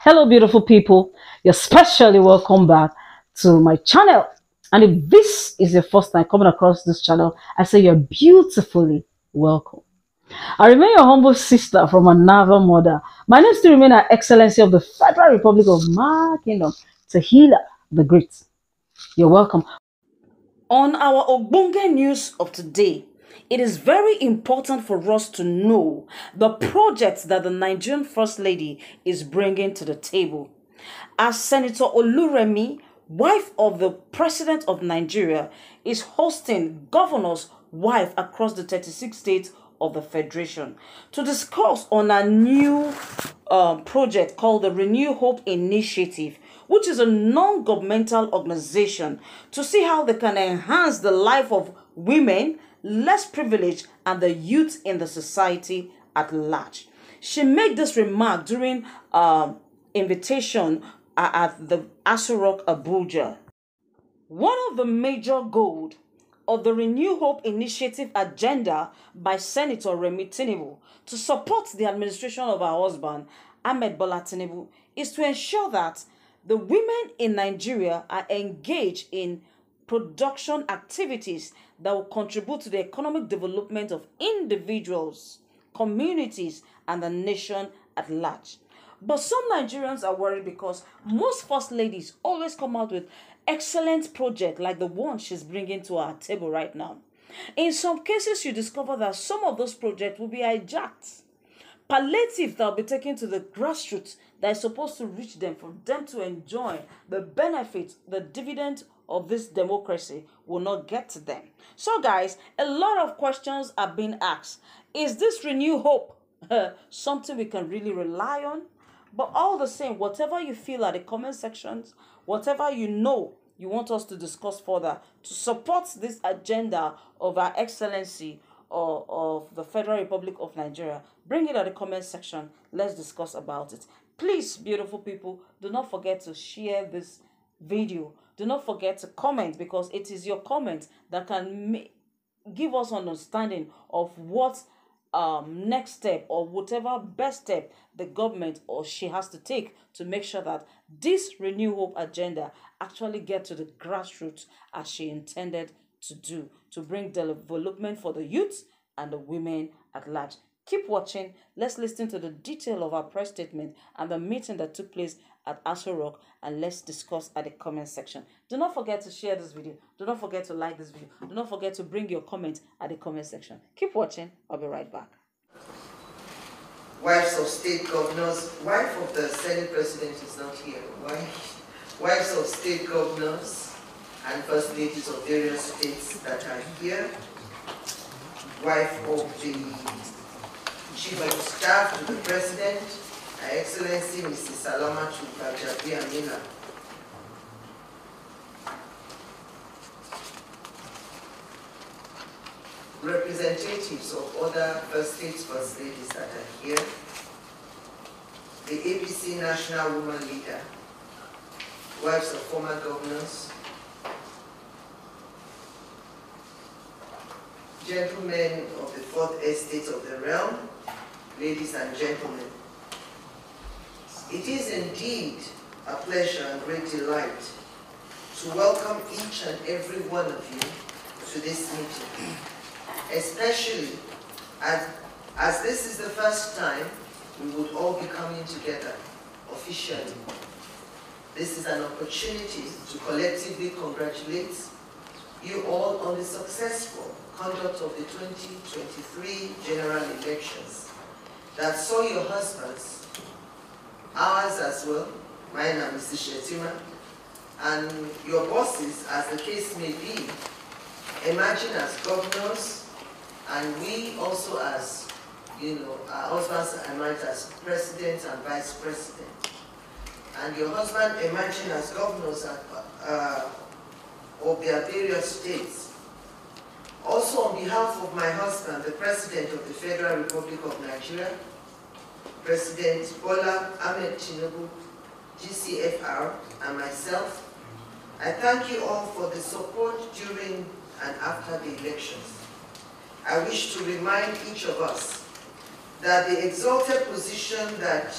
Hello, beautiful people. You're specially welcome back to my channel. And if this is your first time coming across this channel, I say you're beautifully welcome. I remain your humble sister from another mother. My name still remains Her Excellency of the Federal Republic of my Kingdom, Tahila the Great. You're welcome. On our Ogbonge news of today, it is very important for us to know the projects that the Nigerian First Lady is bringing to the table. As Senator Oluremi, wife of the President of Nigeria, is hosting governors' wife across the 36 states of the Federation to discuss on a new project called the Renew Hope Initiative, which is a non-governmental organization to see how they can enhance the life of women, less privileged, and the youth in the society at large. She made this remark during invitation at the Aso Rock, Abuja. One of the major goals of the Renew Hope Initiative agenda by Senator Oluremi Tinubu to support the administration of her husband, Ahmed Bola Tinubu, is to ensure that the women in Nigeria are engaged in production activities that will contribute to the economic development of individuals, communities, and the nation at large. But some Nigerians are worried because most first ladies always come out with excellent projects like the one she's bringing to our table right now. In some cases, you discover that some of those projects will be hijacked. Palliative that will be taken to the grassroots that is supposed to reach them for them to enjoy the benefits, the dividend of this democracy will not get to them. So guys, a lot of questions are being asked. Is this Renew Hope something we can really rely on? But all the same, whatever you feel at the comment sections, whatever you know you want us to discuss further to support this agenda of Our Excellency or of the Federal Republic of Nigeria, bring it at the comment section. Let's discuss about it. Please, beautiful people, do not forget to share this video. Do not forget to comment, because it is your comment that can give us understanding of what next step or whatever best step the government or she has to take to make sure that this Renew Hope agenda actually get to the grassroots as she intended to do, to bring development for the youth and the women at large. Keep watching. Let's listen to the detail of our press statement and the meeting that took place at Aso Rock, and let's discuss at the comment section. Do not forget to share this video. Do not forget to like this video. Do not forget to bring your comment at the comment section. Keep watching. I'll be right back. Wives of state governors, wife of the Senate President is not here. Wives of state governors and first ladies of various states that are here. Wife of the Chief of Staff to the President, Her Excellency Mrs. Salama Chukwukajabi Amina. Representatives of other first states, first ladies that are here. The ABC National Woman Leader, wives of former governors, gentlemen of the Fourth Estate of the realm, ladies and gentlemen. It is indeed a pleasure and great delight to welcome each and every one of you to this meeting, especially as this is the first time we would all be coming together officially. This is an opportunity to collectively congratulate you all on the successful conduct of the 2023 general elections that saw your husbands, ours as well, mine and Mrs. Shetima, and your bosses, as the case may be, emerging as governors, and we also as, our husbands emerged as president and vice president. And your husband emerging as governors of their various states. Also, on behalf of my husband, the President of the Federal Republic of Nigeria, President Bola Ahmed Tinubu, GCFR, and myself, I thank you all for the support during and after the elections. I wish to remind each of us that the exalted position that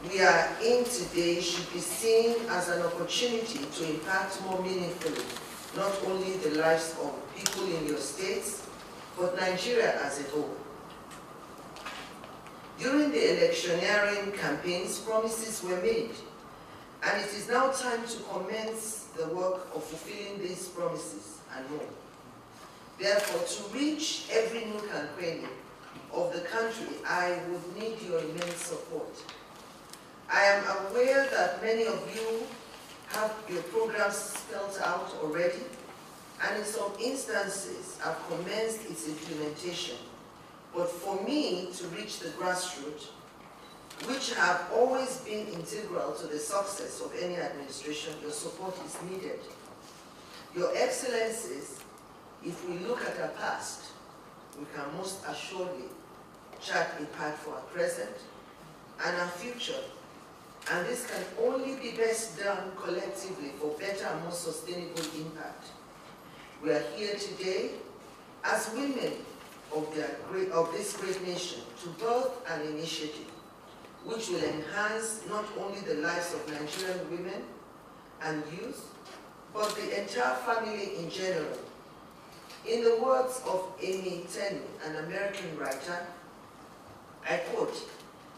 we are in today should be seen as an opportunity to impact more meaningfully not only the lives of people in your states, but Nigeria as a whole. During the electioneering campaigns, promises were made, and it is now time to commence the work of fulfilling these promises and more. Therefore, to reach every nook and cranny of the country, I would need your immense support. I am aware that many of you have your programs spelled out already, and in some instances have commenced its implementation. But for me to reach the grassroots, which have always been integral to the success of any administration, your support is needed. Your Excellencies, if we look at our past, we can most assuredly chart a path for our present and our future. And this can only be best done collectively for better and more sustainable impact. We are here today as women of this great nation to birth an initiative which will enhance not only the lives of Nigerian women and youth, but the entire family in general. In the words of Amy Tenny, an American writer, I quote,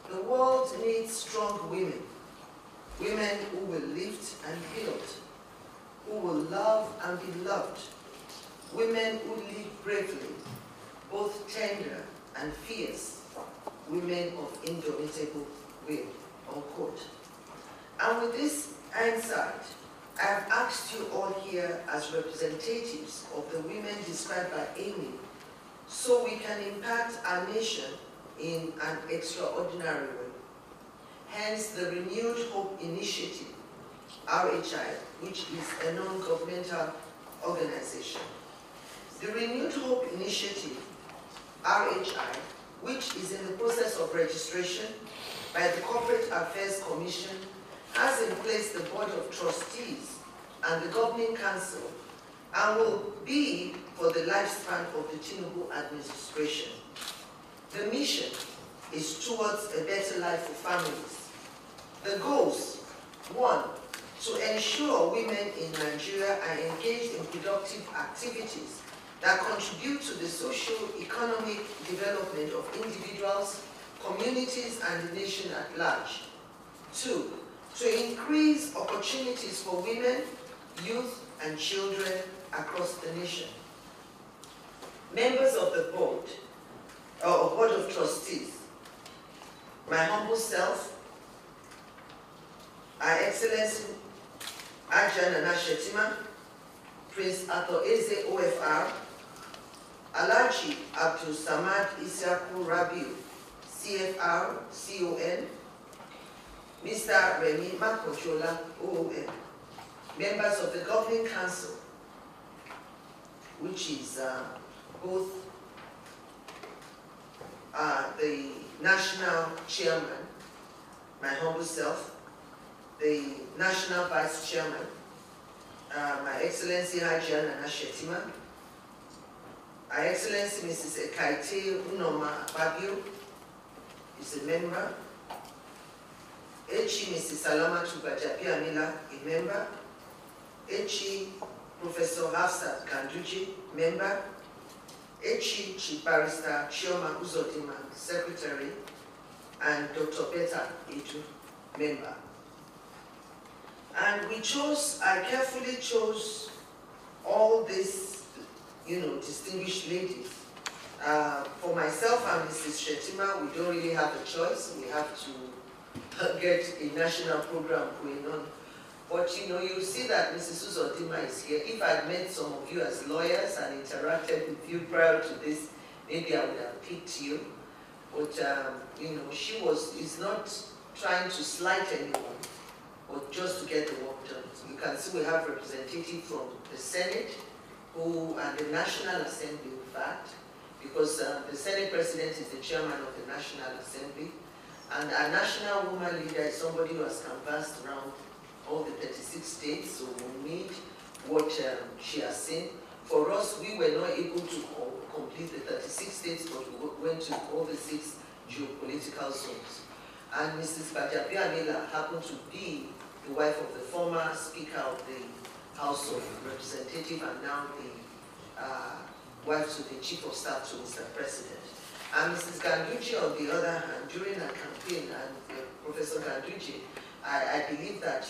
"The world needs strong women, women who will lift and build, who will love and be loved, women who live bravely, both tender and fierce, women of indomitable will," unquote. And with this insight, I have asked you all here as representatives of the women described by Amy, so we can impact our nation in an extraordinary way. Hence the Renewed Hope Initiative, RHI, which is a non-governmental organization. The Renewed Hope Initiative, RHI, which is in the process of registration by the Corporate Affairs Commission, has in place the Board of Trustees and the Governing Council, and will be for the lifespan of the Tinubu administration. The mission is towards a better life for families. The goals: 1, to ensure women in Nigeria are engaged in productive activities that contribute to the socio-economic development of individuals, communities, and the nation at large. 2, to increase opportunities for women, youth, and children across the nation. Members of the board, or Board of Trustees, my humble self, Our Excellency Ajahn Nana Shetima, Prince Arthur Eze OFR, Alhaji Abdul Samad Isiaku Rabiu, CFR, CON, Mr. Remi Makochola, OON, members of the Governing Council, which is both the National Chairman, my humble self, the National Vice Chairman, My Excellency Ajahn Nana Shetima, Our Excellency Mrs. Ekaite Unoma Babio is a member, Echi Mrs. Salama Tubajapi Amila, a member, Echi Professor Hafsat Kanduji, member, Echi Chief Barrister Chioma Uzodima, Secretary, and Dr. Beta Edu, member. And I carefully chose all these, distinguished ladies. For myself and Mrs. Shetima, we don't really have a choice. We have to get a national program going on. But you see that Mrs. Uzodima is here. If I'd met some of you as lawyers and interacted with you prior to this, maybe I would have picked you. But she is not trying to slight anyone, but just to get the work done. So you can see we have representatives from the Senate and the National Assembly, in fact, because the Senate President is the chairman of the National Assembly, and our national woman leader is somebody who has canvassed around all the 36 states, so we need what she has seen. For us, we were not able to complete the 36 states, but we went to all the 6 geopolitical zones. And Mrs. Bajabiamila happened to be the wife of the former Speaker of the House of Representatives and now the wife to the Chief of Staff to Mr. President. And Mrs. Ganduji, on the other hand, during her campaign, and Professor Ganduji, I believe that,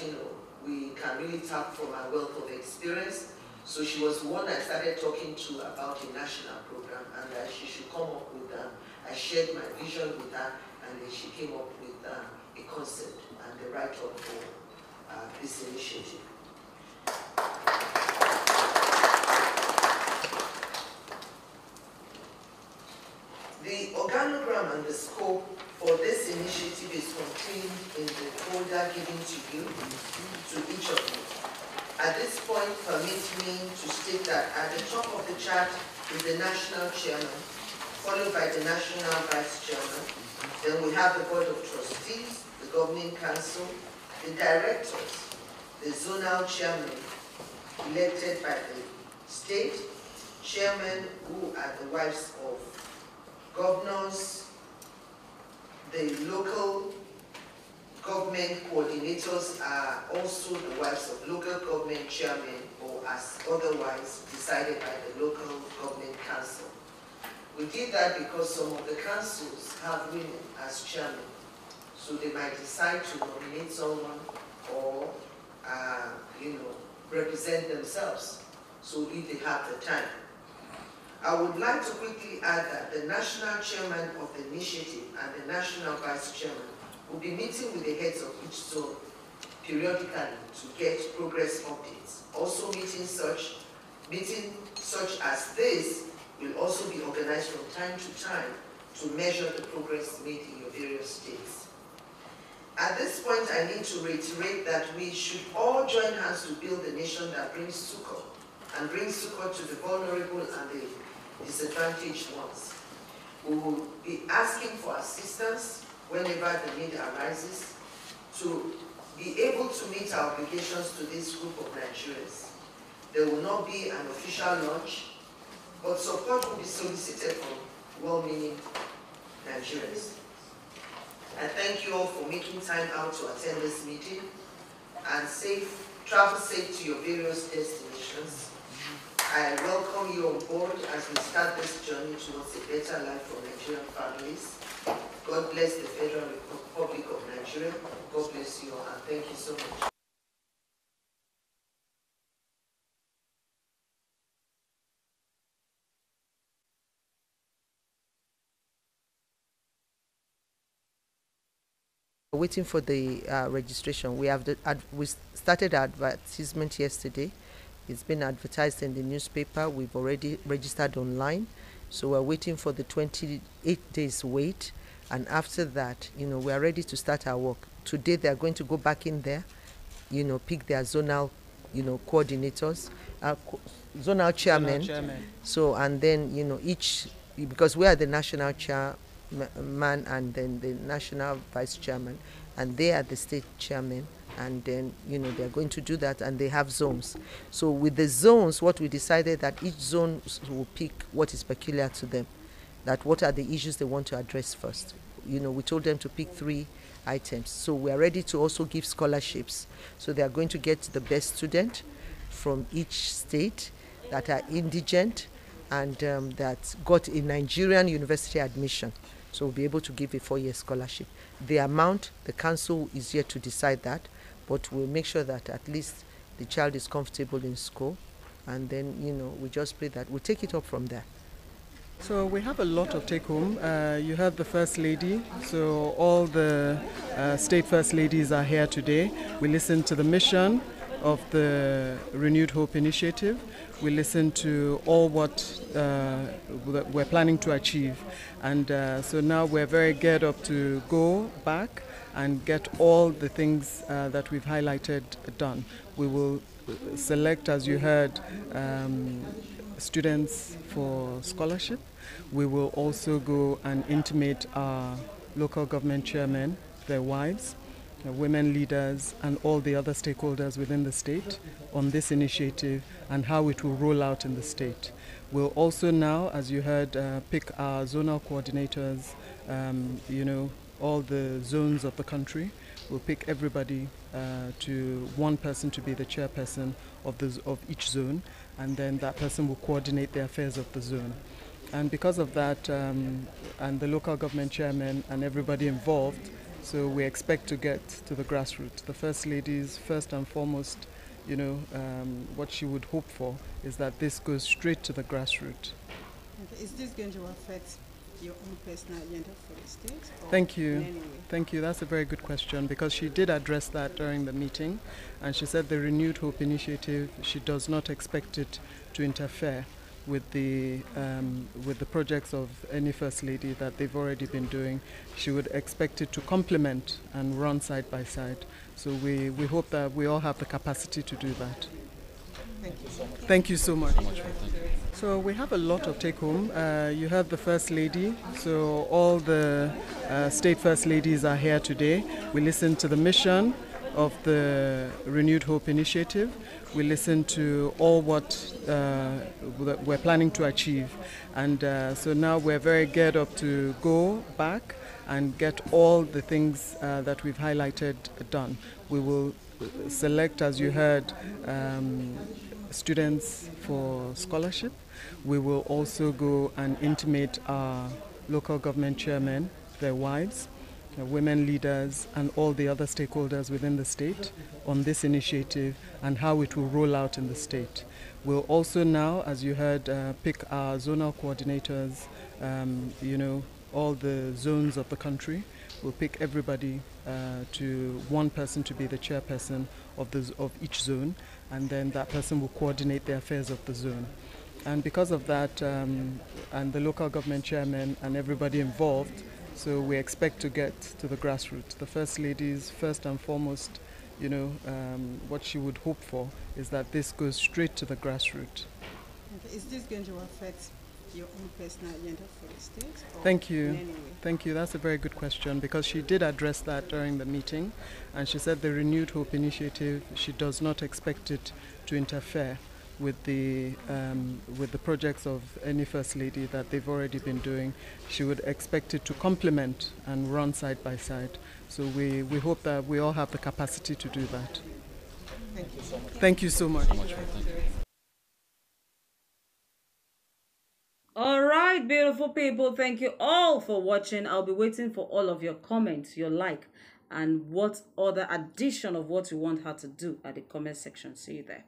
we can really tap from her wealth of experience. So she was the one I started talking to about a national program, and that she should come up with, I shared my vision with her, and then she came up with a concept and the write-up for this initiative. The organogram and the scope for this initiative is contained in the folder given to you, to each of you. At this point, permit me to state that at the top of the chart is the national chairman, followed by the national vice chairman. Then we have the board of trustees, the governing council, the directors, the zonal chairman elected by the state, chairmen who are the wives of governors, the local government coordinators are also the wives of local government chairmen or as otherwise decided by the local government council. We did that because some of the councils have women as chairmen, so they might decide to nominate someone or, represent themselves, so if they have the time. I would like to quickly add that the national chairman of the initiative and the national vice chairman will be meeting with the heads of each zone periodically to get progress updates. Also meetings such as this will also be organized from time to time to measure the progress made in your various states. At this point, I need to reiterate that we should all join hands to build a nation that brings succor and brings succor to the vulnerable and the disadvantaged ones. We will be asking for assistance whenever the need arises to be able to meet our obligations to this group of Nigerians. There will not be an official launch, but support will be solicited from well-meaning Nigerians. I thank you all for making time out to attend this meeting, and travel safe to your various destinations. I welcome you on board as we start this journey towards a better life for Nigerian families. God bless the Federal Republic of Nigeria. God bless you all, and thank you so much. Waiting for the registration. We started advertisement yesterday. It's been advertised in the newspaper. We've already registered online. So we're waiting for the 28 days wait. And after that, we are ready to start our work. Today they're going to go back in there, pick their zonal, coordinators, zonal chairman. So, and then, because we are the national chairman and then the national vice chairman, and they are the state chairman, and then they're going to do that, and they have zones. So with the zones, what we decided that each zone will pick what is peculiar to them, that what are the issues they want to address first. We told them to pick 3 items. So we are ready to also give scholarships. So they are going to get the best student from each state that are indigent and that got a Nigerian university admission. So we'll be able to give a 4-year scholarship. The amount, the council is yet to decide that, but we'll make sure that at least the child is comfortable in school, and then, we just pray that we'll take it up from there. So we have a lot of take-home. You heard the First Lady, so all the state First Ladies are here today. We listened to the mission of the Renewed Hope Initiative. We listened to all what we're planning to achieve. And so now we're very geared up to go back and get all the things that we've highlighted done. We will select, as you heard, students for scholarship. We will also go and intimate our local government chairmen, their wives, women leaders, and all the other stakeholders within the state on this initiative and how it will roll out in the state. We'll also now, as you heard, pick our zonal coordinators, all the zones of the country. We'll pick everybody to one person to be the chairperson of each zone, and then that person will coordinate the affairs of the zone. And because of that, and the local government chairman and everybody involved, so we expect to get to the grassroots. The First Lady's first and foremost, what she would hope for is that this goes straight to the grassroots. Okay. Is this going to affect your own personal agenda for the state? Thank you. Thank you. That's a very good question, because she did address that during the meeting, and she said the Renewed Hope initiative, she does not expect it to interfere with the projects of any First Lady that they've already been doing. She would expect it to complement and run side by side. So we hope that we all have the capacity to do that. Thank you. Thank you so much. So we have a lot of take home. You have the First Lady. So all the state First Ladies are here today. We listened to the mission of the Renewed Hope initiative. We listened to all what we're planning to achieve. And so now we're very geared up to go back and get all the things that we've highlighted done. We will select, as you heard, students for scholarship. We will also go and intimate our local government chairmen, their wives, women leaders, and all the other stakeholders within the state on this initiative and how it will roll out in the state. We'll also now, as you heard, pick our zonal coordinators, all the zones of the country. We'll pick everybody to one person to be the chairperson of each zone, and then that person will coordinate the affairs of the zone. And because of that, and the local government chairman and everybody involved, so we expect to get to the grassroots. The First Lady's first and foremost, what she would hope for is that this goes straight to the grassroots. Okay. Is this going to affect your own personal agenda for the state? Thank you. Thank you. That's a very good question, because she did address that during the meeting, and she said the Renewed Hope initiative, she does not expect it to interfere with the projects of any First Lady that they've already been doing. She would expect it to complement and run side by side. So we hope that we all have the capacity to do that. Thank you. Thank you so much. All right, beautiful people. Thank you all for watching. I'll be waiting for all of your comments, your like, and what other addition of what you want her to do at the comment section. See you there.